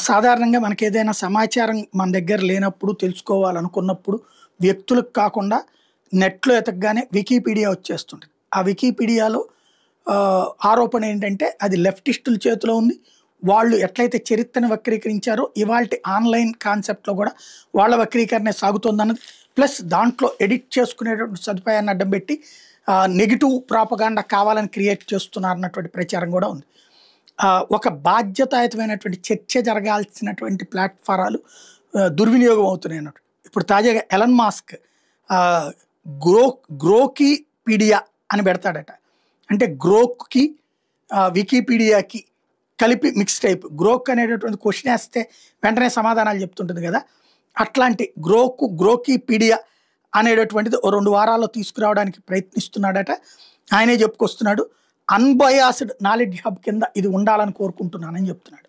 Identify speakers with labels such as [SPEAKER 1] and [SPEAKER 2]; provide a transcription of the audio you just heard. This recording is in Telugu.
[SPEAKER 1] సాధారణంగా మనకేదైనా సమాచారం మన దగ్గర లేనప్పుడు, తెలుసుకోవాలనుకున్నప్పుడు వ్యక్తులకు కాకుండా నెట్‌లో ఎతకగానే వికీపీడియా వచ్చేస్తుంటది. ఆ వికీపీడియాలో ఆరోపణ ఏంటంటే అది లెఫ్టిస్టుల చేతిలో ఉంది. వాళ్ళు ఎట్లయితే చరిత్రను వక్రీకరించారో ఇవాల్టి ఆన్‌లైన్ కాన్సెప్ట్‌లో గూడా వాళ్ళ వక్రీకరణే సాగుతోందన్నది. ప్లస్ దాంట్లో ఎడిట్ చేసుకునేటువంటి సదుపాయాన్ని అడ్డం పెట్టి నెగెటివ్ ప్రాపగాండా కావాలని క్రియేట్ చేస్తున్నారన్నటువంటి ప్రచారం గూడా ఉంది. ఒక బాధ్యతాయుతమైనటువంటి చర్చ జరగాల్సినటువంటి ప్లాట్‌ఫారాలు దుర్వినియోగం అవుతున్నాయన్నట్టు. ఇప్పుడు తాజాగా ఎలన్ మాస్క్ ఆహ్, గ్రోకీపీడియా అని పెడతాడట. అంటే గ్రోక్‌కి వికీపీడియాకి కలిపి మిక్స్ టైప్. గ్రోక్ అనేటటువంటి క్వెషన్ ఏస్తే వెంటనే సమాధానాలు చెప్తుంటుంది గదా! అట్లాంటి గ్రోకీపీడియా అనేటటువంటిది ఓ 2 వారాల్లో తీసుకురావడానికి ప్రయత్నిస్తున్నాడట. ఆయనే చెప్పుకొస్తున్నాడు. అన్‌బయాస్డ్ నాలెడ్జ్ హబ్ కింద ఇది ఉండాలని కోరుకుంటున్నానని చెప్తున్నాడు.